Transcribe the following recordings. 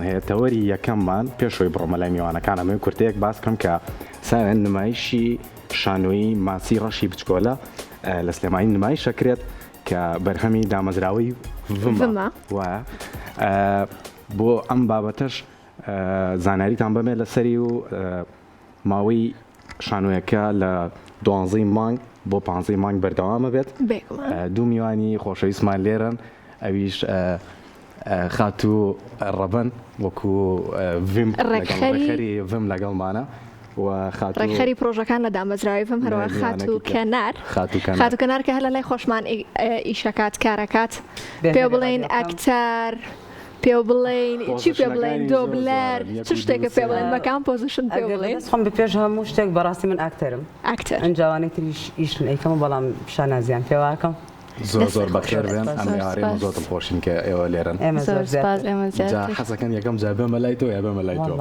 هەیە تەوەری یەکەممان پێشەوەی بڕۆمەلای میوانەکان ئەمە کورتەیەک باس بکەم کە ساوێن نمایشی شانۆیی ماسی ڕەشی بچکۆلە لە سلێمانی نمایش ئەکرێت کە بەرهەمی دامەزراوەی ڤمە وایە بۆ ئەم بابەتەش زاناریتان بەمێ لەسەری و ماوەی شانۆیەکە لە 12 مانگ بۆ 15 مانگ بەردەوامە بێت دوو میوانی خۆشەویستمان لێرن ئەویش خاتو ڕەبەن وەکو ڕێکخەری ڤم لەگەڵمانە ڕێکخەری پرۆژەکان لە دامەزراوی ڤم هەروە خاتو کەنار کە هەر لە لای خۆشمان ئیشەکات کارەکات پێ بڵێن ئەکتەر پێ بڵێن چی پێ بڵێن دۆبلەر چ شتێکە پێ بڵێن بەکان پۆزیشن پێ بڵێن خۆم بە پێش هەموو شتێک بەڕاستی من ئاکتەرم ئەنجاوانی تریش ئیشن ئەیکەمە بەڵام شانازیان پێواکەم زۆر بەخێر بێن ئەم یاڕێمە زۆرتم خۆشین کە ئێوە لێرن حەزەکەن یەکەم جا بێمە لای تۆ یا بێمە لای تۆ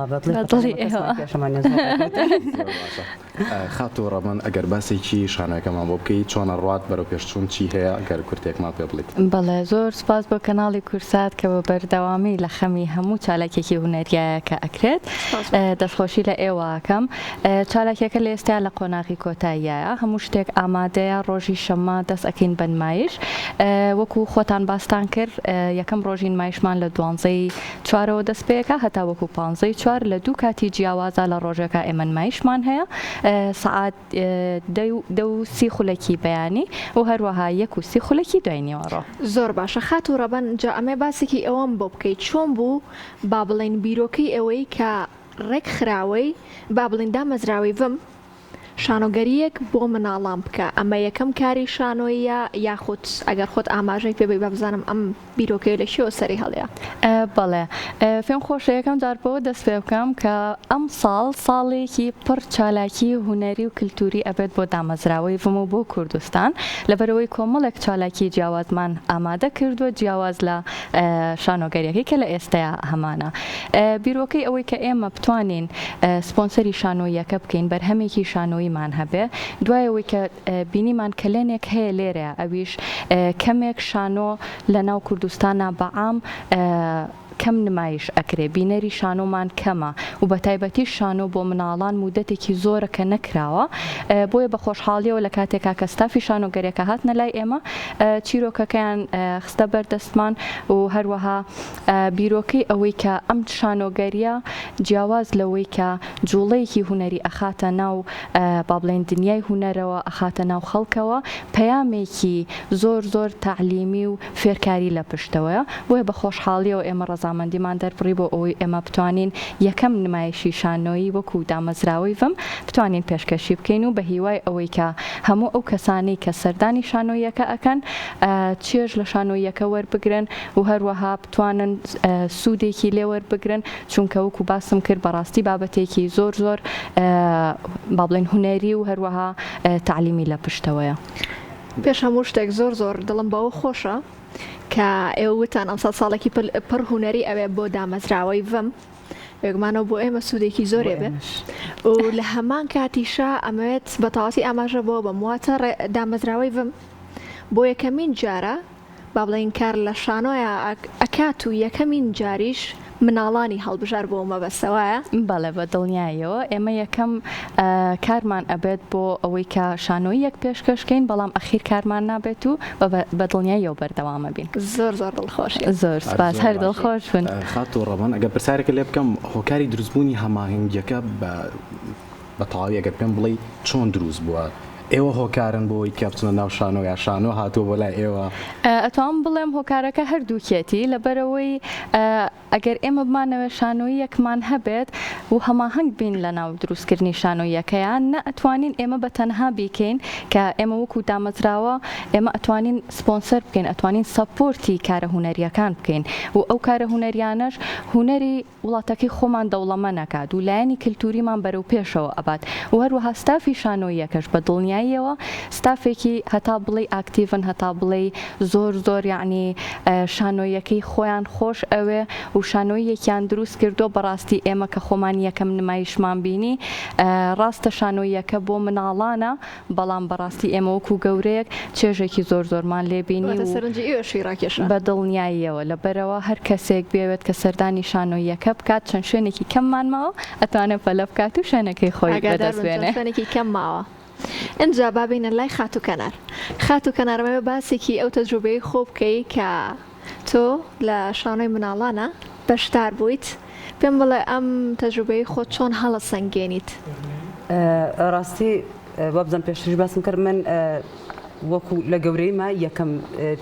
خاتو ڕەبەن ئەگەر باسێکی شانۆیەکەمان بۆ بکەیت چۆنە ڕات بەرەو پێشچوون چی هەیە ئەگەر کورتێکمان پێ بڵیت بەڵێ زۆر سپاس بۆ کەناڵی کورسات کە بە بەردەوامی لە خەمی هەموو چالاکێکی هونەریایە کە ئەکرێت دەستخۆشی لە ئێوەکەم چالاکێکە لە ئێستا لە قۆناغی کۆتاییایە هەموو شتێک ئامادەیە ڕۆژی شەممە دەست ئەکەین بە نمایش وەکو خۆتان باستان کرد یەکەم ڕۆژی نمایشمان لە 12/4 دەست پێەکە هەتا وەکو 15/4 لە دوو کاتی جیاوازە لە ڕۆژەکە ئێمە نمایشمان هەیە سعات 2:30 خولەکی بەیانی و هەروەها 1:30 خولەکی دوای نیوەڕۆ. زۆر باشە خاتو ڕەبەن جا ئەمێ باسێکی ئەوەم بۆ بکەیت چۆن بوو با بڵێن بیرۆکەی ئەوەی کە ڕێک خراوەی با بڵێن دامەزراوی ڤم شانۆگەریەک بۆ مناڵام بکە ئەمە یەکەم کاری شانۆیە یاخود ئەگەر خۆت ئاماژەی پێ بە بزانم ئەم بیرۆکەی لە شێوە سەری هەڵەیە. بەڵێ فێم خۆشە یەکەم جار بۆ دەست پێ بکەم کە ئەم ساڵێکی پڕ چالاکی هونەری و کللتوری ئەبێت بۆ دامەزراوەی ڤم و بۆ کوردستان لەبەرەوەی کۆمەڵێک چالاکی جیاوازمان ئامادە کردووە جیاواز لە شانۆگەریەکەی کە لە ئێستایا هەمانە بیرۆکەی ئەوەی کە ئێمە بتوانین سپۆنسەری شانۆیەکە بکەین بەرهەمێکی شانۆیمان هەبێ دوایەوەی کە بینیمان کلێنێک هەیە لێرە ئەویش کەمێک شانۆ لە ناو کوردستانە بەعام کەم نمایش ئەکرێ بینەری شانۆمان کەمە و بە تایبەتی شانۆ بۆ مناڵان مودەتێکی زۆرە کە نەکراوە بۆیە بە خۆشحاڵیەوە لە کاتێکا کە ستافی شانۆگەریەکە هاتنە لای ئێمە چیرۆکەکەیان خستە بەردەستمان و هەروەها بیرۆکەی ئەوەی کە ئەم شانۆگەریە جیاواز لەوەی کە جوڵەیەکی هونەری ئەخاتە ناو با بڵێن دنیای هونەرەوە ئەخاتە ناو خەڵکەوە پەیامێکی زۆر تعلیمی و فێرکاری لە پشتەوەیە بۆیە بە خۆشحاڵیەوە ئێمە ڕەزامەندیمان دەربڕی بۆ ئەوەی ئێمە بتوانین یەکەم نمایشی شانۆیی وەکو دامەزراوەی ڤم بتوانین پێشکەشی بکەین و بە هیوای ئەوەی کە هەموو ئەو کەسانی کە سەردانی شانۆیەکە ئەکەن چێژ لە شانۆیەکە وەربگرن و هەروەها بتوانن سوودێکی لێ وەربگرن چونکە وەکو باسم کرد بەڕاستی بابەتێکی زۆر با بڵێن هونەری و هەروەها تعلیمی لە پشتەوەیە. پێش هەموو شتێک زۆر دڵم بەوە خۆشە کە ئێوەتان ئەم ساڵێکی پڕ هونەری ئەوێ بۆ دامەزراوەی ڤم وێگومانەوە بۆ ئێمە سوودێکی زۆرێ بێ و لە هەمان کاتیشا ئەمەوێت بە تەواتی ئاماژە بۆ بە مواتە دامەزراوەی ڤم بۆ یەکەمین جارە با بڵێن کار لە شانۆیە ئەکات و یەکەمین جاریش مناڵانی هەڵبژار بۆ مەبەستەوەیە. بەڵێ بە دڵنیایەوە ئێمە یەکەم کارمان ئەبێت بۆ ئەوەی کە شانۆی یەک پێشکەشکەین بەڵام ئەخیر کارمان نابێت و بە دڵنیایەوە بەردەوامە بین. زۆر دڵخۆش زۆر سپاس هەر دڵخۆش بن. خاتو ڕەبەن ئەگەر پرسیارێکە لێ بکەم هۆکاری دروستبوونی هەماهنگیەکە بە تەواوی ئەگەر پێم بڵێ چۆن دروست بووە ئێوە هۆکارن بۆی کە بچنە ناو شانۆ یا شانۆ هاتووە بۆ لای ئێوە؟ ئەتوانم بڵێم هۆکارەکە هەردووکێتی لەبەرەوەی ئەگەر ئێمە بمانەوە شانۆیەکمان هەبێت و هەماهەنگ بین لە ناو دروستکردنی شانۆیەکەیان نە ئەتوانین ئێمە بە تەنها بیکەین کە ئێمە وەکو دامەزراوە ئێمە ئەتوانین سپۆنسەر بکەین ئەتوانین سەپۆرتی کارە هونەریەکان بکەین و ئەو کارە هونەریانەش هونەری وڵاتەکەی خۆمان دەوڵەمە نەکات و لایەنی کللتوریمان بەرەو پێشەوە ئەبات و هەروەها ستافی شانۆیەکەش بە دڵنیایی دڵنیاییەوە ستافێکی هەتا بڵێ ئاکتیڤن هەتا بڵێ زۆر یعنی شانۆیەکەی خۆیان خۆش ئەوێ و شانۆیەکیان دروست کردو بەڕاستی ئێمە کە خۆمان یەکەم نمایشمان بینی ڕاستە شانۆیەکە بۆ مناڵانە بەڵام بەڕاستی ئێمە وەکو گەورەیەک چێژێکی زۆرمان لێبینی بە دڵنیاییەوە لەبەرەوە هەر کەسێک بێوێت کە سەردانی شانۆیەکە بکات چەند شوێنێکی کەممان ماوە ئەتوانێت پەلە بکات و شوێنەکەی خۆی بەدەستێنێ شوێنێکی کەم ماوە. اینجا بابینە لای خات و کەنار. خات و کەنارمەوە باسێکی ئەو تەجروبەی خۆ بکەی کە تۆ لە شانۆی مناڵانە بەشدار بوویت پێم بڵێ ئەم تەجروبەی خۆ چۆن هەڵە سەنگێنیت؟ ڕاستی وابزان پێشتری باسم کرد من وەکو لە گەورەیمە یەکەم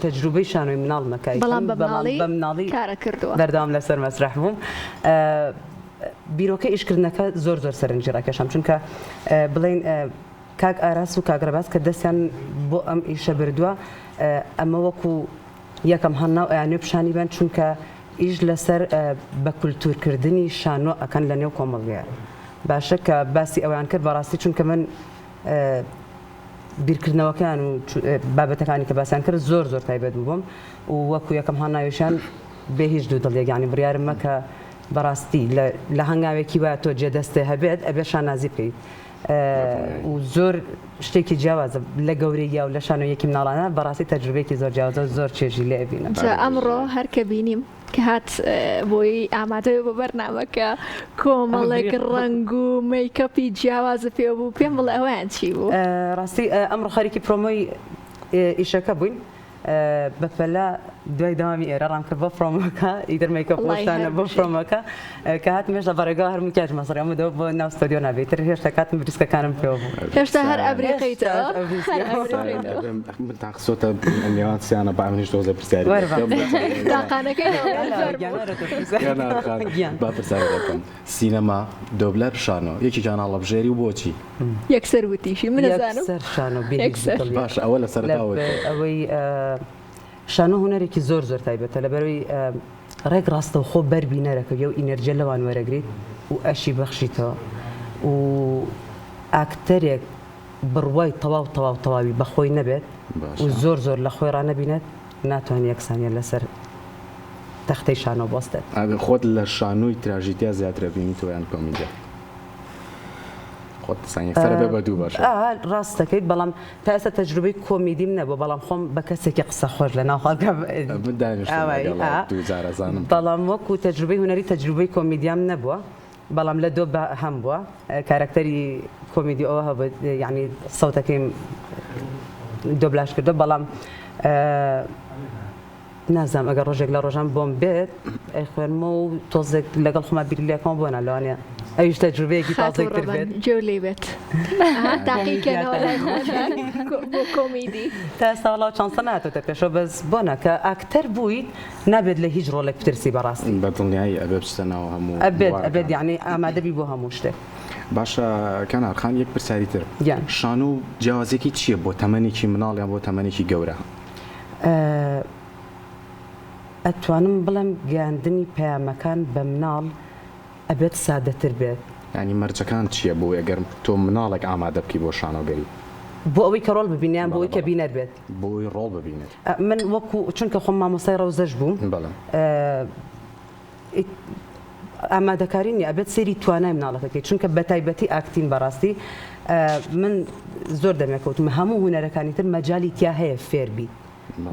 تەجروبەی شانۆی مناڵ مەکای بەڵام بە مناڵی کارە کردووە بەردەوام لەسەر مەسرح بووم. بیرۆکە ئیشکردنەکە زۆر سەرنجی ڕاکێشام چونکە بڵێن کاک ئاراس و کاگڕەباس کە دەستیان بۆ ئەم ئیشە بردووە ئەمە وەکو یەکەم هەناو ئەیانێ پیشانی بن چونکە ئیش لەسەر بە کولتورکردنی شانۆ ئەکەن لە نێو کۆمەڵگەیە باشە کە باسی ئەویان کرد بەڕاستی چونکە من بیرکردنەوەکەیان و بابەتەکانی کە باسییان کرد زۆر تایبەت بووم و وەکو یەکەم هەناویشیان بێ هیچ دوو دڵێک ینی بڕیارمە کە بەڕاستی لە هەنگاوێکی وایە تۆ جێدەستێ هەبێت ئەبێ شانازی بکەیت و زۆر شتێکی جیاوازە لە گەورەیە و لە شانۆیەکی مناڵانە بەڕاستی تەجروبەیەکی زۆر جیاوازە زۆر چێژی لێ بینم. ئەمڕۆ هەر کە بینیم کە هات بۆی ئامادەوە بە بەرنامەکە کۆمەڵێک ڕنگ و مەیکەپی جیاوازە پێ بوو پێم بڵێ ئەویان چی بوو؟ ڕاستی ئەمڕۆ خەریکی پرۆمۆی ئیشەکە بووین بەپەلا دوای داوامی ئێرە ڕام کرد بۆ فڕۆمەکە ئیدر مەیکەپۆشتانە بۆ فڕۆمەکە کە هات مێژە بەڕێگا هەرموو کاژ مەسەری ئەمەدەوە بۆ ناو ستۆدیۆ نابێتتر هێشتا کاتم بریسکەکانم پێوە بوو هێشتا هەر ئەبریقیتەوە تاقسۆتە نێوان سیانە باش دۆزە پرسیاری بەپرسیارەکەم سینەما دۆبلەر شانۆ یەکی جاناڵە بژێری و بۆچی یەکسەر وتیشی منەزانم شانۆ باش ئەوە لە سەرتاوە ئەوەی شانۆ هوەرێکی زۆر تایبەتە لەبەرەوەی ڕێک ڕاستەوە خۆ بەربی نەرەکەوێ و ئینەرجە لەوان وەرەگریت و ئەشی بەخشیتەوە و ئاکتەرێک بڕوای تەواوی بەخۆی نەبێت و زۆر لە خۆی ڕانەبینێت ناتوانێت یەکسانیە لەسەر تەختەی شانۆ بۆستێت. خۆت لە شانۆی تراژیدیا زیاترە بینیت ویان کۆمیدیا ڕاست دەکەیت بەڵام تا ئێستا تەجروبەی کۆمیدیم نەبوو بەڵام خۆم بە کەسێکی قسە خۆش لە ناوخەڵکە بەڵام وەکو تەجروبەی هوەری تەجروبەی کۆمیدیام نەبووە بەڵام لە دۆ هەم بووە کارکتەری کۆمیدی ئەوە هەبێ یعنی سەوتەکەیم دۆبلاژ کردو بەڵام نازانم ئەگەر ڕۆژێک لە ڕۆژان بۆم بێت ئەی خوێنمە و تۆزێک لەگەڵ خۆما بیرلێکەوە بۆ نەلەوانە ئەویش تەجروبەیەکی تازەیتر بێت جێ لێ بێت تاقیکەنەوە لای خۆتان بۆ کۆمیدی تا ئێستا وەڵاو چانسە نهاتۆتە پێشەوە بەس بۆنە کە ئاکتەر بوویت نابێت لە هیچ ڕۆڵێک بترسی بەڕاستی بەدڵنیایی ئەبێ بچتەنەوە هەموو ئەبێت یعنی ئامادەبی بۆ هەموو شتێک. باشە کەنارخان یەک پرسیاری تر شانۆ جیاوازێکی چییە بۆ تەمەنێکی مناڵ یان بۆ تەمەنێکی گەورە؟ ئەتوانم بڵێم گەیاندنی پەیامەکان بە مناڵ ئەبێت سادەتر بێت. ینی مەرجەکان چییە بۆ ئەگەر تۆ مناڵێک ئامادە بکەی بۆ شانۆگەری؟ بۆ ئەوەی کە ڕۆڵ ببینیان بۆ ئەوەی کە بینەر بێت بۆی ڕۆڵ ببینێت. من وەکو چونکە خۆم مامۆستای ڕەوزەش بووم ئامادەکاری نیە ئەبێت سێری توانای مناڵەکەکەی چونکە بە تایبەتی ئاکتین بەڕاستی من زۆر دەمێکەوتمە هەموو هوەرەکانی تر مەجای تیا هەیە فێربی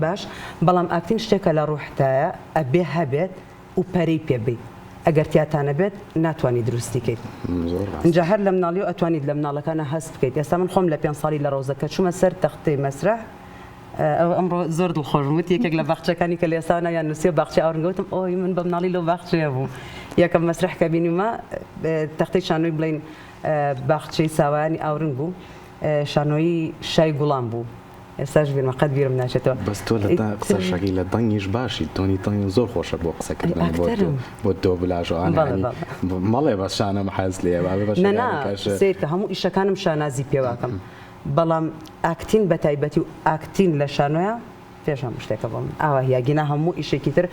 باش بەڵام ئاکتین شتێکە لە ڕوحتایە ئەبێ هەبێت و پەرەی پێبێت ئەگەر تیاتانە بێت ناتوانانی دروستیکەیت اینجا هەر لە مناڵی و ئەتوانیت لە مناڵەکانە هەست بکەیت. ئێستا من خۆم لە 5 ساڵی لە ڕۆزەکە چوومە سەر تەختەی مەسرح ئەمڕۆ زۆر دڵخۆشمت یەکێک لە باخچەکانی کە لە ئێستاە یان نووسێ باخچی ئاورنگەوتم ئۆی من بە مناڵی لەو باخچەیە بوو یەکەم مەسرح کە بینیمە تەختەی شانۆی بڵین باخچەی ساوایانی ئاورنگ بوو شانۆیی شای گوڵام بوو ئێستاش بێنمە قەت بیرم ناچێتەوە. بەس تۆ لە قسەشەکەی لە دەنگیش باشی تۆنی زۆر خۆشە بۆ قسەکردن بۆ دۆبلاژەوە مەڵێ بەس شانەمە حەز لێ سیر کە هەموو ئیشەکانم شانازی پێواکەم بەڵام ئاکتین بە تایبەتی و ئاکتین لە شانۆیە پێشم شتێکە بڵم ئاوا یاگینا هەموو ئیشێکی تر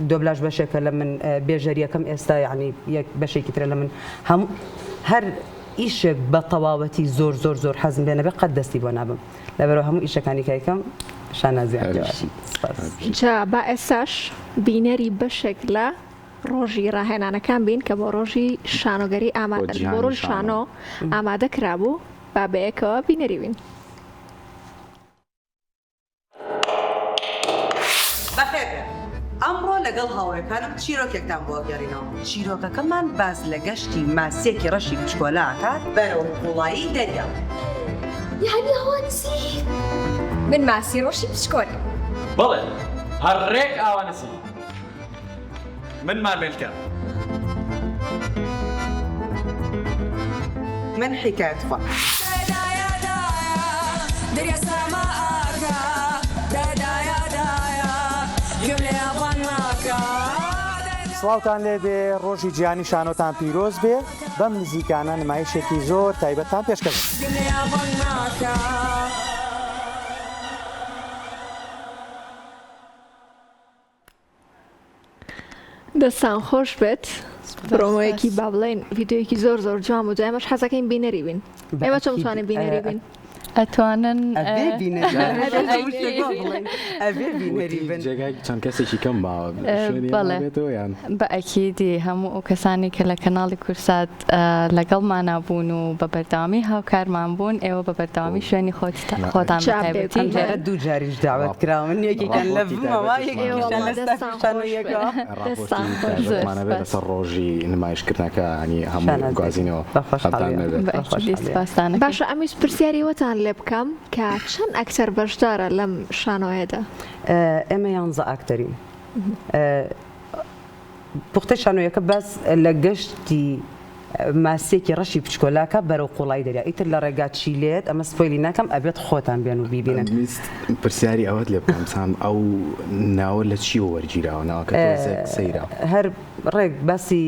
دۆبلاژ بەشێکە لە من بێژەریەکەم ئێستا یعنی یەک بەشێکی ترە لە من هەر ئیشێک بە تەواوەتی زۆر زۆر زۆر حەزم بێنە بێ قەت دەستی بۆ نابم لەبەرەوە هەموو ئیشەکانی کەیکەم شانازیاتێواشی جا با ئێساش بینەری بەشێک لە ڕۆژی ڕاهێنانەکان بین کە بۆ ڕۆژی شانۆگەری بۆ ڕۆژ شانۆ ئامادە کرابوو با بەیەکەوە بینەری بین. ئەمڕۆ لەگەڵ هاوڕێکانم چیرۆکێکتان بۆ گەڕینەوە. چیرۆکەکەمان باز لە گەشتی ماسێکی ڕەشی بچکۆلاکات بەرەو وڵایی دەریا. یعنی ئاوانسی من ماسی ڕۆژی بچکۆل. بەڵێ هەڕێک ئاوانسی من مارمێلکە. من حکایەت خوا. سڵاوتان لێبێ ڕۆژی گیانی شانۆتان پیرۆز بێ بەم نزیکانە نمایشێکی زۆر تایبەتتان پێشکەش. دەستان خۆش بێت پرۆمۆیەکی با بڵێن ڤیددیۆیەکی زۆر زۆر جوان و جایمەش حەزەکەین بینەری بین. ئێمە چۆن بتوانین بینەری بین؟ ئەتوانن جێگای چەند کەسێکی کەم باوە بە ئەکیدی هەموو ئەو کەسانی کە لە کەناڵی کورسات لەگەڵمان بوون و بە بەردەوامی هاوکارمان بوون ئێوە بە بەردەوامی شوێنی خۆتان بەتایبەتی دوو جاریش داوات کراون یەکێکیان لە بمەوە یەکێکمانەبێت لەسەر ڕۆژی نمایشکردنەکە ینی هەموو گوازینەوە باشە ئەمیش پرسیاری وەتان لێ بکەم کە چەند ئەکتەر بەشدارە لەم شانۆیەدا؟ ئێمە 11 ئاکتەرین. پوختە شانۆیەکە بەس لە گەشتی ماسێکی ڕەشی بچکۆلاکە بەرەو قوڵای دەریا ئیتر لە ڕێگا چیلێت ئەمە سپۆیلی ناکەم ئەبێت خۆتان بێن و بیبینن. پرسیاری ئەوەت لێ بکەم سام ئەو ناوە لە چی وەرگیراوە ناوەکە سەیرا هەر ڕێک باسی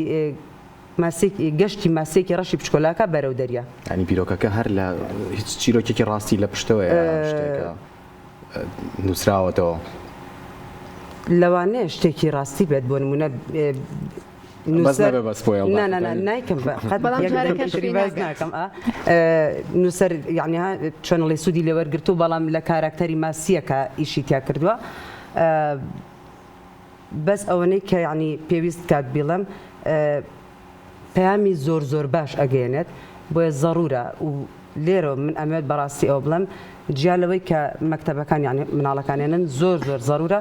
گەشتی ماسێکی ڕەشی بچکۆلاکە بەرەو دەریا. ینی بیرۆکەکە هەر لە هیچ چیرۆکێکی ڕاستی لە پشتەوەی شتێکە نووسراوەتەوە لەوانەیە شتێکی ڕاستی بێت بۆ نمونە نایکەم ناکەم نووسەر یعنیها چۆنڵی سوودی لێوەرگرتو بەڵام لە کاراکتەری ماسیەکە ئیشی تیا کردووە بەس ئەوەنەی کە یعنی پێویست کات بیڵم پەیامی زۆر زۆر باش ئەگەێنێت بۆیە ضرورە و لێرە من ئەمەوێت بەڕاستی ئەو بڵم جیالەوەی کە مەکتەبەکان یعنی مناڵەکانێنن زۆر زۆر ضرورە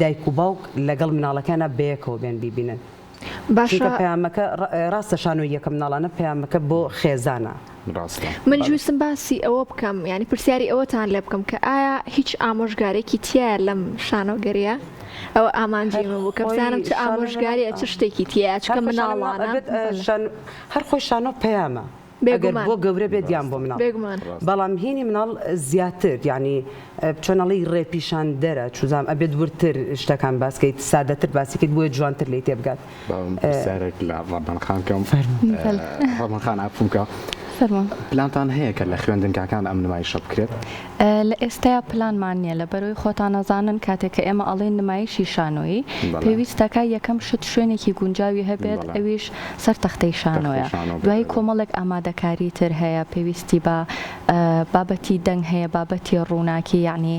دایک و باوک لەگەڵ مناڵەکانە بەیەکەوە بێن بیبینن. باشە پەیامەکە ڕاستە شانۆی یەکەم مناڵانە پەیامەکە بۆ خێزانە. من جوستم باسی ئەوە بکەم ینی پرسیاری ئەوەتان لێ بکەم کە ئایا هیچ ئامۆژگارێکی تایە لەم شانۆگەریە؟ ئەوە ئامانجیمە بوو کە بزانم چه ئامۆژگاریە چ شتێکی تایە چکە مناڵانە هەر خۆی شانۆ پەیامە ئەگەر بۆ گەورە بێت یان بۆ مناڵ بەڵام هینی مناڵ زیاتر ینی چۆنەڵی ڕێپیشان دەرە چوزام ئەبێت ورتر شتەکان باسکەیت سادەتر باسیکەیت بۆیە جوانتر لی تێبگات. سارێک لە ڕەبانخانکەم ڕەبانخان ئاپووکە پلانتان هەیە کە لە خوێندنگاکان ئەم نمایشە بکرێت؟ لە ئێستایا پلانمان نییە لەبەرەوەی خۆتان نەزانن کاتێک کە ئێمە ئەڵێن نمایشی شانۆیی پێویستەکە یەکەم شت شوێنێکی گونجاوی هەبێت ئەویش سەر تەختەی شانۆیە دوایی کۆمەڵێک ئامادەکاری تر هەیە پێویستی بە بابەتی دەنگ هەیە بابەتی ڕووناکی یعنی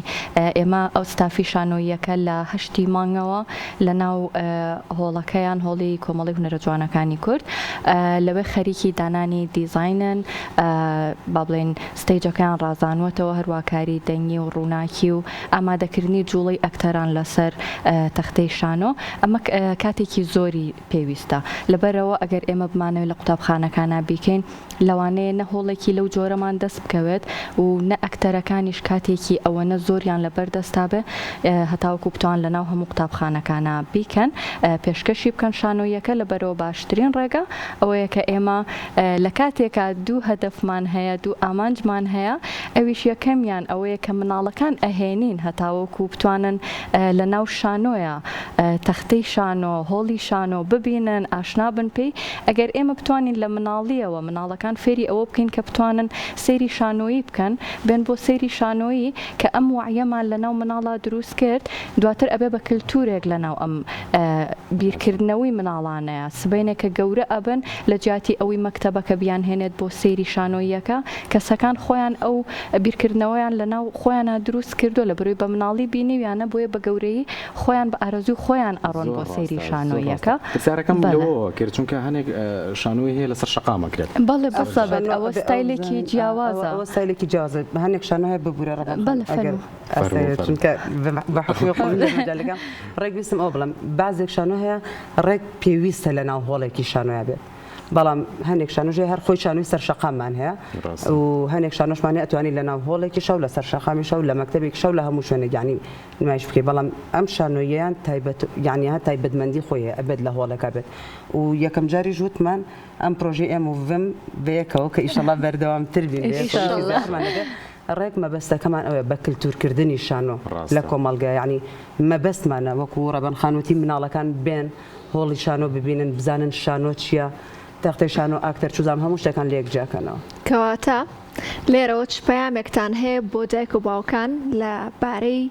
ئێمە ئەو ستافی شانۆیەکە لە 8 مانگەوە لە ناو هۆڵەکەیان هۆڵی کۆمەڵی هونەرە جوانەکانی کورد لەوێ خەریکی دانانی دیزاینن با بڵێن ستەیجەکەیان ڕازانوەتەوە هەروواکاری دەنگی و ڕووناکی و ئامادەکردنی جوڵی ئەکتەران لەسەر تەختەی شانۆ ئەمە کاتێکی زۆری پێویستە لەبەرەوە ئەگەر ئێمە بمانەوە لە قوتابخانەکانە بیکەین لەوانەیە نە هۆڵێکی لەو جۆرەمان دەست بکەوێت و نە ئەکتەرەکانیش کاتێکی ئەوەنە زۆریان لەبەردەستا بێ هەتاوەکو بتوان لەناو هەموو قوتابخانەکانە بیکەن پێشکەشی بکەن شانۆیەکە لەبەرەوە باشترین ڕێگە ئەوەیە کە ئێمە لە کاتێکە دوو هەدەفمان هەیە دوو ئامانجمان هەیە ئەویش یەکەمیان ئەوەیە کە مناڵەکان ئەهێنین هەتاوەکو بتوانن لە ناو شانۆیە تەختەی شانۆ هۆڵی شانۆ ببینن ئاشنا بن پێی ئەگەر ئێمە بتوانین لە مناڵیەوە مناڵەکان فێری ئەوە بکەین کە بتوانن سەیری شانۆ شانۆیی بکەن بێن بۆ سەیری شانۆیی کە ئەم وعیەمان لەناو مناڵا دروست کرد دواتر ئەبێ بە کللتورێک لەناو ئەم بیرکردنەوەی مناڵانەیە سبینێکە گەورە ئەبن لە جیاتی ئەوەی مەکتەبەکە بیان هێنێت بۆ سەیری شانۆیەکە کەسەکان خۆیان ئەو بیرکردنەوەیان لەناو خۆیانە دروست کردو لە بەروی بە مناڵی بینیویانە بۆیە بە گەورەی خۆیان بە ئارەزوی خۆیان ئەڕۆن بۆ سەیری شانۆیەکە پرسیارەکەم لەوە کرد چونکە هەنێک شانۆی هەیە لەسەر شەقامە کرێت بەڵێ بەسەبێت ئەوە ستایلێکی جیاوازە ئەوە ستایلێکی جیاوازە هەنێک شانۆ هەیە ببوورە بەڵێ فەرموو. چونکە بە حکومی خۆم لەگەڵ ڕێک ویستم ئەو بڵم بعضێک شانۆ هەیە ڕێک پێویستە لە ناو هۆڵێکی شانۆیە بێت بەڵام هەنێک شانۆژێ هەر خۆی شانۆی سەر شەقاممان هەیە و هەنێک شانۆشمانێ ئەتوانی لە ناو هۆڵێکی شەو لە سەر شەقامی شەو لە مەکتەبێک شەو لە هەموو شوێنێک یانی نمایش بکەی بەڵام ئەم شانۆییان تایبەت یعنی ها تایبەتمەندی خۆیە ئەبێت لە هۆڵەکە بێت و یەکەم جاری ژوتمان ئەم پرۆژەی ئێمە وڤم بەیەکەوە کە ئیشەڵا بەردەوامتر بین ڕێک مەبەستەکەمان ئەوێ بە کللتورکردنی شانۆ لە کۆمەڵگە یعنی مەبەستمانە وەکو ڕەبەنخانوتی مناڵەکان بێن هۆڵی شانۆ ببینن بزانن شانۆ چییە تەختەی شانۆ ئاکتەر چوزام هەموو شتەکان لە یەکجاکەنەوە کەواتە لێرەوە چ پەیامێکتان هەیە بۆ دایک و باوکان لە بارەی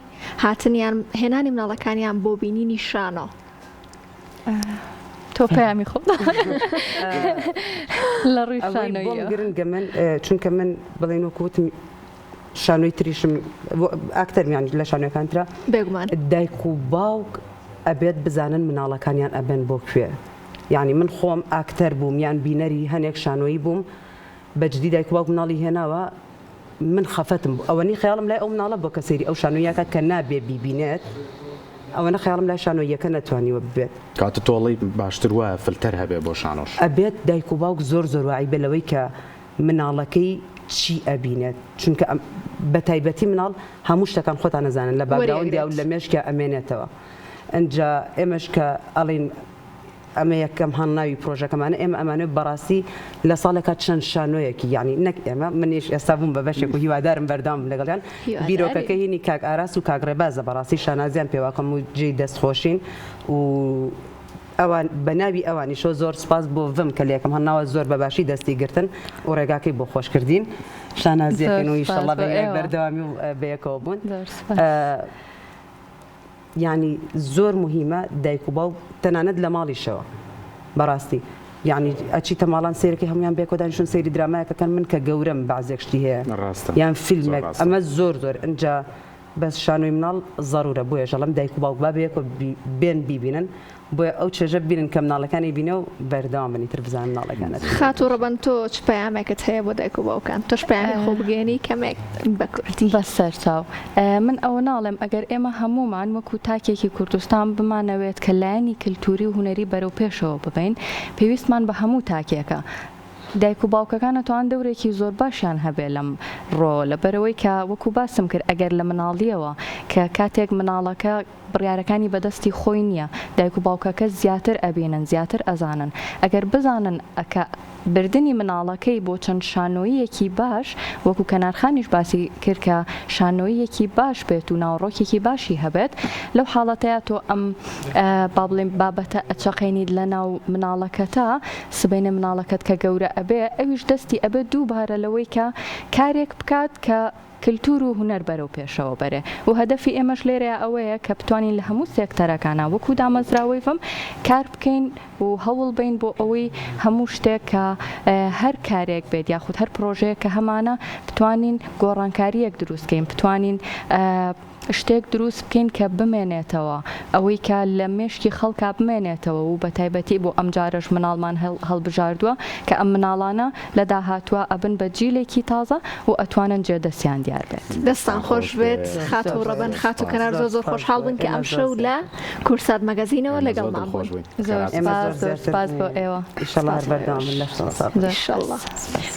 هاتنیان هێنانی مناڵەکانیان بۆ بینینی شانۆ تۆ پەیامی خۆ لە ڕووی شانۆیی گرنگە من چونکە من بڵێن وەکوتم شانۆی تریشم ئاکتەرمیان لە شانۆیەکانترا بێگومان دایک و باوک ئەبێت بزانن مناڵەکانیان ئەبێن بۆ کوێ یعنی من خۆم ئاکتەر بووم یان بینەری هەنێک شانۆیی بووم بەجددی دایک و باوک مناڵی هێناوە من خەفەتم بوو ئەوەنی خەیاڵم لای ئەو مناڵە بۆ کە سەیری ئەو شانۆیەکە کە نابێ بیبینێت ئەوەنە خەیاڵم لای شانۆیەکە نەتوانیوە ببێت کاتە تۆڵی باشتر وایە فلتەر هەبێ بۆ شانۆش ئەبێت دایک و باوک زۆر زۆر وای بێ لەوەی کە مناڵەکەی چی ئەبینێت چونکە بە تایبەتی مناڵ هەموو شتەکان خۆتان نەزانن لە باگراوندیا و لە مێشکە ئەمێنێتەوە ئەنجا ئێمەش کە ئەڵین ئەمە یەکەم هەناوی پرۆژەکەمانە ئێمە ئەمانە بەڕاستی لە ساڵێکە چەند شانۆیەکی یعنی نەک ئێمە منیش ئێستا بووم بە بەشێک و هیوادارم بەردام لەگەڵیان بیرۆکەکە هینی کاک ئاراس و کاگڕێبازە بەڕاستی شانازیان پێواکەم و جێی دەستخۆشین و ئەوان بە ناوی ئەوانیشۆ زۆر سپاس بۆ ڤم کە لە یەکەم هەناوە زۆر بەباشی دەستی گرتن و ڕێگاکەی بۆ خۆشکردین شانازیەکەن و ئیشەڵڵا بەردەوامی و بەیەکەوە بوون یعنی زۆر مهمە دایک و باوک تەنانەت لە ماڵیشەوە بەڕاستی یعنی ئەچیتە ماڵان سیرەکەی هەمویان بێکۆدانیشون سەیری درامایەکەکەن من کە گەورەم بەعزێک شتی هەیە یان فیلمێک ئەمە زۆر زۆر ئەنجا بەس شانۆی مناڵ ضرورە بۆیە ژەڵم دایک و باوک با بەیەکۆ بێن بیبینن بۆیە ئەو چێژە بینن کە مناڵەکانی بینە و بەردەوام بنی تر بزانن مناڵەکانت خات و ڕەبەن تۆ چ پەیامێکت هەیە بۆ دایک و باوکان تۆش پەیامی خۆ بگەێنی کەمێک بە کورتی بەسەر چاو من ئەوە ناڵێم ئەگەر ئێمە هەمومان وەکو تاکێکی کوردستان بمانەوێت کە لایەنی کللتوری و هوەری بەرەو پێشەوە ببین پێویستمان بە هەموو تاکێکە دایک و باوکەکانە توان دەورێکی زۆر باشیان هەبێ لەم ڕۆ لەبەرەوەی کە وەکو باسم کرد ئەگەر لە مناڵیەوە کە کاتێک مناڵەکە بڕیارەکانی بەدەستی خۆی نییە دایک و باوکەکە زیاتر ئەبینن زیاتر ئەزانن ئەگەر بزانن ئەکە بردننی مناڵەکەی بۆ چەند شانۆیەکی باش وەکو کەنارخانیش باسی کرد کە شانۆیەکی باش بێت و ناوڕۆکێکی باشی هەبێت لەو حاڵەتەیە تۆ ئەم با بڵێم بابەتە ئەچەقێنیت لە ناو مناڵەکەتە سبەینە مناڵەکەت کە گەورە ئەبێ ئەویش دەستی ئەبێت دووبارە لەوەی کە کارێک بکات کە کللتور و هوەر بەرەو پێشەوە بەرێ و هەدەفی ئێمەش لێرە ئەوەیە کە بتوانین لە هەموو سێکتەرەکانە وەکو دامەزراوەی فم کار بکەین و هەوڵ بین بۆ ئەوەی هەموو شتێک کە هەر کارێک بێت یاخود هەر پرۆژەیە کە هەمانە بتوانین گۆڕانکاریەک دروستکەین بتوانین شتێک دروست بکەین کە بمێنێتەوە ئەوەی کە لە مێشکی خەڵکا بمێنێتەوە و بە تایبەتی بۆ ئەم جارەش مناڵمان هەڵبژاردووە کە ئەم مناڵانە لە داهاتووە ئەبن بە جیلێکی تازە و ئەتوانن جێدەستیان دیار بێت دەستان خۆش بێت خات و ڕەبەن خات و کەنار زۆر زۆر خۆشحاڵ بن کە ئەم شەو لە کورسات مەگەزینەوە لەگەڵمان بوون زۆر سپاس بۆ ئێوە ئیشەڵڵا هەر بەردەوام لە